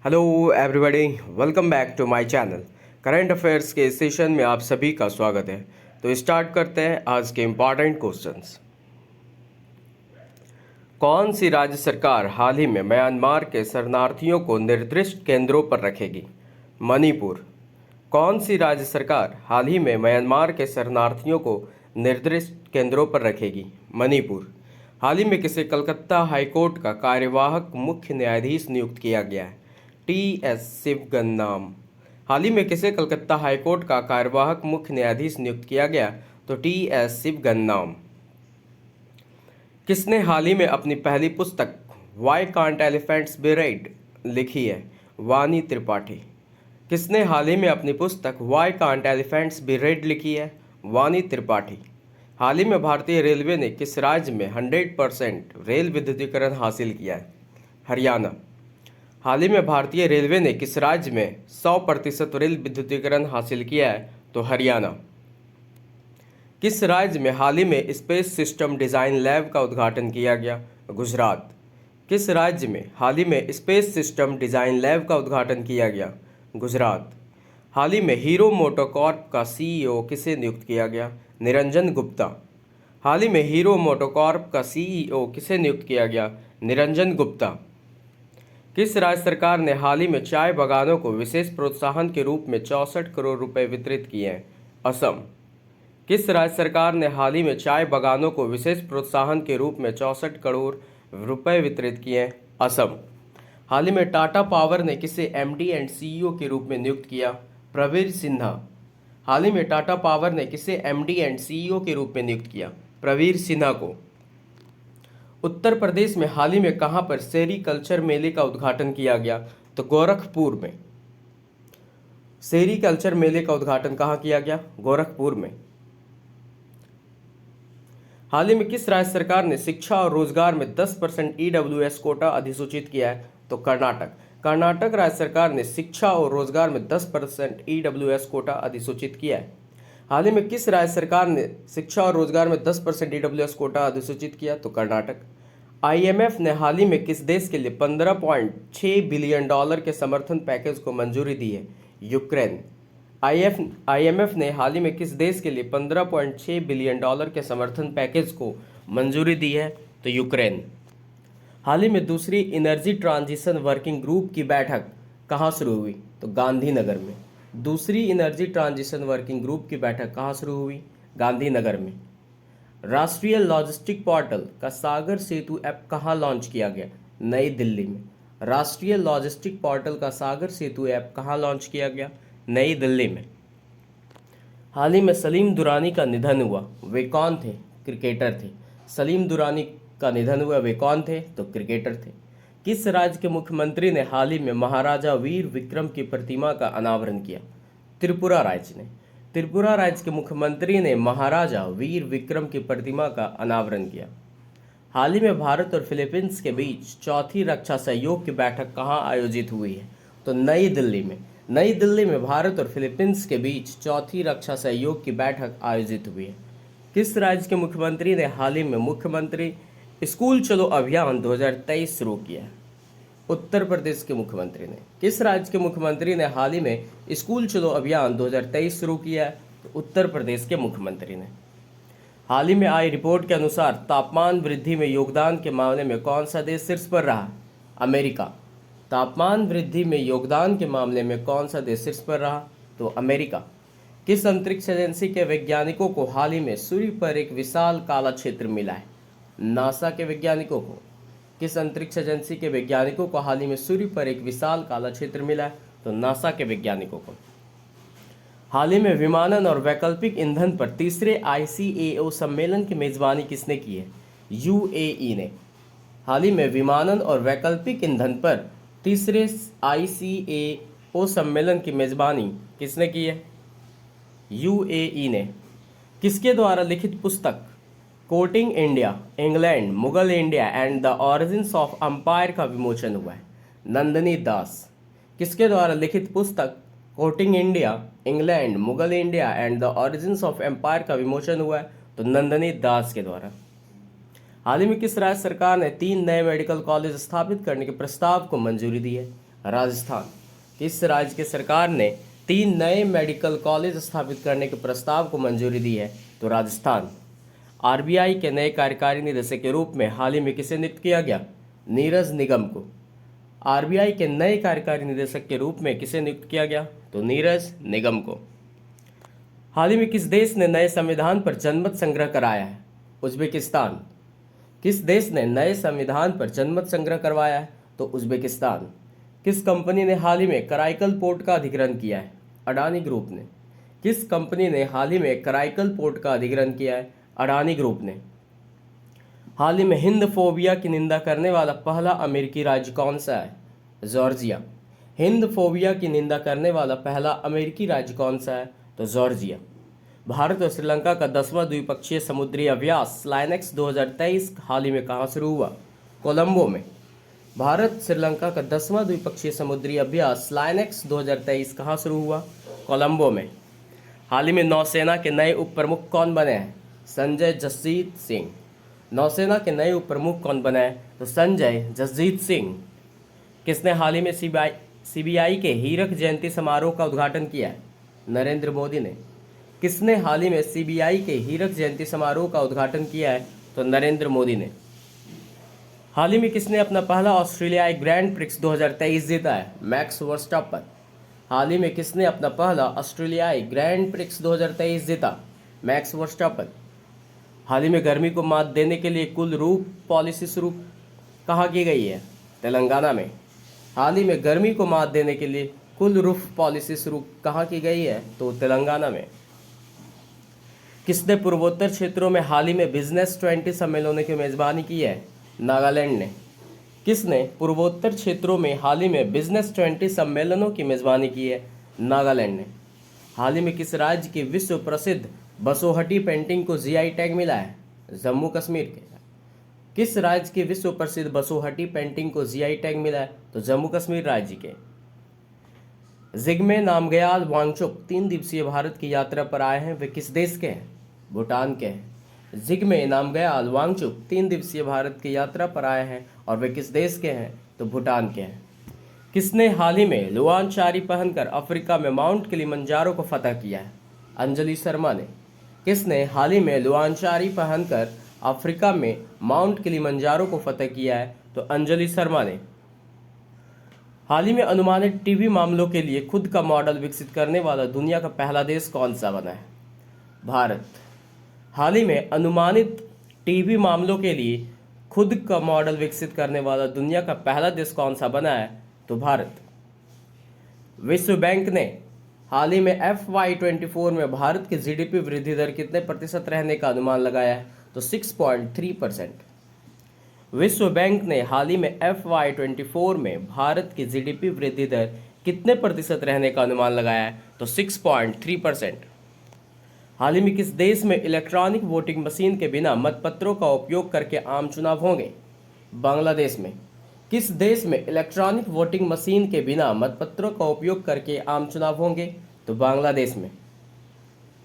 Hello everybody, welcome back to my channel. Current affairs के इस session में आप सभी का स्वागत है। तो स्टार्ट करते हैं आज के इम्पॉर्टेंट क्वेश्चंस। कौन सी राज्य सरकार हाल ही में म्यांमार के शरणार्थियों को निर्दिष्ट केंद्रों पर रखेगी? मणिपुर। कौन सी राज्य सरकार हाल ही में म्यांमार के शरणार्थियों को निर्दिष्ट केंद्रों पर रखेगी? मणिपुर। हाल ही में किसे कलकत्ता हाईकोर्ट का कार्यवाहक मुख्य न्यायाधीश नियुक्त किया गया है? टी.एस. शिवगन्नाम। हाल ही में किसे कलकत्ता हाईकोर्ट का कार्यवाहक मुख्य न्यायाधीश नियुक्त किया गया? तो टी.एस. शिवगन्नाम। किसने हाल ही में अपनी पहली पुस्तक Why Can't Elephants Be Red लिखी है? वानी त्रिपाठी। किसने हाल ही में अपनी पुस्तक Why Can't Elephants Be Red लिखी है? वानी त्रिपाठी। हाल ही में भारतीय रेलवे ने किस राज्य में 100% रेल विद्युतीकरण हासिल किया है? हरियाणा। हाल ही में भारतीय रेलवे ने किस राज्य में 100% रेल विद्युतीकरण हासिल किया है? तो हरियाणा। किस राज्य में हाल ही में स्पेस सिस्टम डिज़ाइन लैब का उद्घाटन किया गया? गुजरात। किस राज्य में हाल ही में स्पेस सिस्टम डिज़ाइन लैब का उद्घाटन किया गया? गुजरात। हाल ही में हीरो मोटोकॉर्प का सीईओ किसे नियुक्त किया गया? निरंजन गुप्ता। हाल ही में हीरो मोटोकॉर्प का सीईओ किसे नियुक्त किया गया? निरंजन गुप्ता। किस राज्य सरकार ने हाल ही में चाय बागानों को विशेष प्रोत्साहन के रूप में 64 करोड़ रुपए वितरित किए हैं? असम। किस राज्य सरकार ने हाल ही में चाय बागानों को विशेष प्रोत्साहन के रूप में 64 करोड़ रुपए वितरित किए हैं? असम। हाल ही में टाटा पावर ने किसे एमडी एंड सीईओ के रूप में नियुक्त किया? प्रवीर सिन्हा। हाल ही में टाटा पावर ने किसे एमडी एंड सीईओ के रूप में नियुक्त किया? प्रवीर सिन्हा को। उत्तर प्रदेश में हाल ही में कहां पर सेरीकल्चर मेले का उद्घाटन किया गया? तो गोरखपुर में। सेरीकल्चर मेले का उद्घाटन कहां किया गया? गोरखपुर में। हाल ही में किस राज्य सरकार ने शिक्षा और रोजगार में 10% ईडब्ल्यूएस कोटा अधिसूचित किया है? तो कर्नाटक। कर्नाटक राज्य सरकार ने शिक्षा और रोजगार में 10% ईडब्ल्यूएस कोटा अधिसूचित किया है। हाल ही में किस राज्य सरकार ने शिक्षा और रोजगार में 10% ईडब्ल्यूएस कोटा अधिसूचित किया? तो कर्नाटक। आईएमएफ ने हाल ही में किस देश के लिए 15.6 बिलियन डॉलर के समर्थन पैकेज को मंजूरी दी है? यूक्रेन। आईएमएफ ने हाल ही में किस देश के लिए 15.6 बिलियन डॉलर के समर्थन पैकेज को मंजूरी दी है? तो यूक्रेन। हाल ही में दूसरी एनर्जी ट्रांजिशन वर्किंग ग्रुप की बैठक कहाँ शुरू हुई? तो गांधीनगर में। दूसरी एनर्जी ट्रांजिशन वर्किंग ग्रुप की बैठक कहाँ शुरू हुई? गांधीनगर में। राष्ट्रीय लॉजिस्टिक पोर्टल का सागर सेतु ऐप कहाँ लॉन्च किया गया? नई दिल्ली में। राष्ट्रीय लॉजिस्टिक पोर्टल का सागर सेतु ऐप कहाँ लॉन्च किया गया? नई दिल्ली में। हाल ही में सलीम दुरानी का निधन हुआ, वे कौन थे? क्रिकेटर थे। सलीम दुरानी का निधन हुआ, वे कौन थे? तो क्रिकेटर थे। किस राज्य के मुख्यमंत्री ने हाल ही में महाराजा वीर विक्रम की प्रतिमा का अनावरण किया? त्रिपुरा राज्य ने। त्रिपुरा राज्य के मुख्यमंत्री ने महाराजा वीर विक्रम की प्रतिमा का अनावरण किया। हाल ही में भारत और फिलीपींस के बीच चौथी रक्षा सहयोग की बैठक कहाँ आयोजित हुई है? तो नई दिल्ली में। नई दिल्ली में भारत और फिलीपींस के बीच चौथी रक्षा सहयोग की बैठक आयोजित हुई है। किस राज्य के मुख्यमंत्री ने हाल ही में मुख्यमंत्री स्कूल चलो अभियान 2023 शुरू किया? उत्तर प्रदेश के मुख्यमंत्री ने। किस राज्य के मुख्यमंत्री ने हाल ही में स्कूल चलो अभियान 2023 शुरू किया है? तो उत्तर प्रदेश के मुख्यमंत्री ने। हाल ही में आई रिपोर्ट के अनुसार तापमान वृद्धि में योगदान के मामले में कौन सा देश शीर्ष पर रहा? अमेरिका। तापमान वृद्धि में योगदान के मामले में कौन सा देश शीर्ष पर रहा? तो अमेरिका। किस अंतरिक्ष एजेंसी के वैज्ञानिकों को हाल ही में सूर्य पर एक विशाल काला क्षेत्र मिला है? नासा के वैज्ञानिकों को। किस अंतरिक्ष एजेंसी के वैज्ञानिकों को हाल ही में सूर्य पर एक विशाल काला क्षेत्र मिला है? तो नासा के वैज्ञानिकों को। हाल ही में विमानन और वैकल्पिक ईंधन पर तीसरे ICAO सम्मेलन की मेजबानी किसने की है? UAE ने। हाल ही में विमानन और वैकल्पिक ईंधन पर तीसरे ICAO सम्मेलन की मेजबानी किसने की है? UAE ने। किसके द्वारा लिखित पुस्तक Quoting India, England, Mughal India and the Origins of Empire का विमोचन हुआ है? नंदिनी दास। किसके द्वारा लिखित पुस्तक Quoting India, England, Mughal India and the Origins of Empire का विमोचन हुआ है? तो नंदिनी दास के द्वारा। हाल ही में किस राज्य सरकार ने 3 नए मेडिकल कॉलेज स्थापित करने के प्रस्ताव को मंजूरी दी है? राजस्थान। किस राज्य की सरकार ने 3 नए मेडिकल कॉलेज स्थापित करने के प्रस्ताव को मंजूरी दी है? तो राजस्थान। आरबीआई के नए कार्यकारी निदेशक के रूप में हाल ही में किसे नियुक्त किया गया? नीरज निगम को। आरबीआई के नए कार्यकारी निदेशक के रूप में किसे नियुक्त किया गया? तो नीरज निगम को। हाल ही में किस देश ने नए संविधान पर जनमत संग्रह कराया है? उज्बेकिस्तान। किस देश ने नए संविधान पर जनमत संग्रह करवाया है? तो उज्बेकिस्तान। किस कंपनी ने हाल ही में कराईकल पोर्ट का अधिग्रहण किया है? अडानी ग्रुप ने। किस कंपनी ने हाल ही में कराईकल पोर्ट का अधिग्रहण किया है? अडानी ग्रुप ने। हाल ही में हिंद फोबिया की निंदा करने वाला पहला अमेरिकी राज्य कौन सा है? जॉर्जिया। हिंद फोबिया की निंदा करने वाला पहला अमेरिकी राज्य कौन सा है? तो जॉर्जिया। भारत और श्रीलंका का 10वां द्विपक्षीय समुद्री अभ्यास लाइनेक्स 2023 हाल ही में कहाँ शुरू हुआ? कोलंबो में। भारत श्रीलंका का 10वां द्विपक्षीय समुद्री अभ्यास लाइनेक्स 2023 कहाँ शुरू हुआ? कोलंबो में। हाल ही में नौसेना के नए उप प्रमुख कौन बने हैं? संजय जसजीत सिंह। नौसेना के नए उप प्रमुख कौन बने हैं? तो संजय जसजीत सिंह। किसने हाल ही में सीबीआई के हीरक जयंती समारोह का उद्घाटन किया है? नरेंद्र मोदी ने। किसने हाल ही में सीबीआई के हीरक जयंती समारोह का उद्घाटन किया है? तो नरेंद्र मोदी ने। हाल ही में किसने अपना पहला ऑस्ट्रेलियाई ग्रैंड प्रिक्स 2023 जीता है? Max Verstappen. हाल ही में किसने अपना पहला ऑस्ट्रेलियाई ग्रैंड प्रिक्स 2023 जीता? Max Verstappen. हाल ही में गर्मी को मात देने के लिए कुल रूफ पॉलिसी शुरू कहाँ की गई है? तेलंगाना में। हाल ही में गर्मी को मात देने के लिए कुल रूफ पॉलिसी शुरू कहाँ की गई है? तो तेलंगाना में। किसने पूर्वोत्तर क्षेत्रों में हाल ही में बिजनेस 20 सम्मेलनों की मेजबानी की है? नागालैंड ने। किसने पूर्वोत्तर क्षेत्रों में हाल ही में बिजनेस 20 सम्मेलनों की मेजबानी की है? नागालैंड ने। हाल ही में किस राज्य की विश्व प्रसिद्ध बसोहटी पेंटिंग को जीआई टैग मिला है? जम्मू कश्मीर के। किस राज्य की विश्व प्रसिद्ध बसोहटी पेंटिंग को जीआई टैग मिला है? तो जम्मू कश्मीर राज्य के। जिग्मे नामग्याल वांगचुक 3 दिवसीय भारत की यात्रा पर आए हैं, वे किस देश के हैं? भूटान के हैं। जिग्मे नामग्याल वांगचुक 3 दिवसीय भारत की यात्रा पर आए हैं और वे किस देश के हैं? तो भूटान के हैं। किसने हाल ही में लुआनचारी पहनकर अफ्रीका में माउंट किलिमंजारो को फतह किया है? अंजलि शर्मा ने। किसने हाल ही में लुआनचारी पहनकर अफ्रीका में माउंट किलिमंजारो को फतह किया है? तो अंजलि शर्मा ने। हाल ही में अनुमानित टीबी मामलों के लिए खुद का मॉडल विकसित करने वाला दुनिया का पहला देश कौन सा बना है? भारत। हाल ही में अनुमानित टीबी मामलों के लिए खुद का मॉडल विकसित करने वाला दुनिया का पहला देश कौन सा बना है? तो भारत। विश्व बैंक ने हाल ही में FY24 में भारत की जीडीपी वृद्धि दर कितने प्रतिशत रहने का अनुमान लगाया है? तो 6.3%। विश्व बैंक ने हाल ही में FY24 में भारत की जीडीपी वृद्धि दर कितने प्रतिशत रहने का अनुमान लगाया है? तो 6.3%। हाल ही में किस देश में इलेक्ट्रॉनिक वोटिंग मशीन के बिना मतपत्रों का उपयोग करके आम चुनाव होंगे? बांग्लादेश में। किस देश में इलेक्ट्रॉनिक वोटिंग मशीन के बिना मतपत्रों का उपयोग करके आम चुनाव होंगे? तो बांग्लादेश में।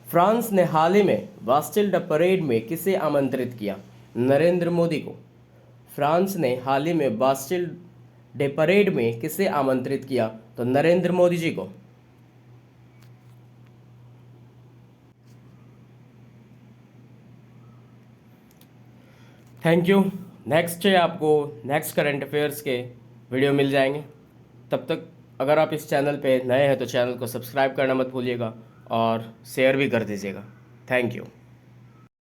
फ्रांस ने हाल ही में बास्टिल डे परेड में किसे आमंत्रित किया? नरेंद्र मोदी को। फ्रांस ने हाल ही में बास्टिल डे परेड में किसे आमंत्रित किया? तो नरेंद्र मोदी जी को। Thank you. नेक्स्ट है आपको नेक्स्ट करंट अफेयर्स के वीडियो मिल जाएंगे। तब तक अगर आप इस चैनल पे नए हैं तो चैनल को सब्सक्राइब करना मत भूलिएगा और शेयर भी कर दीजिएगा। Thank you.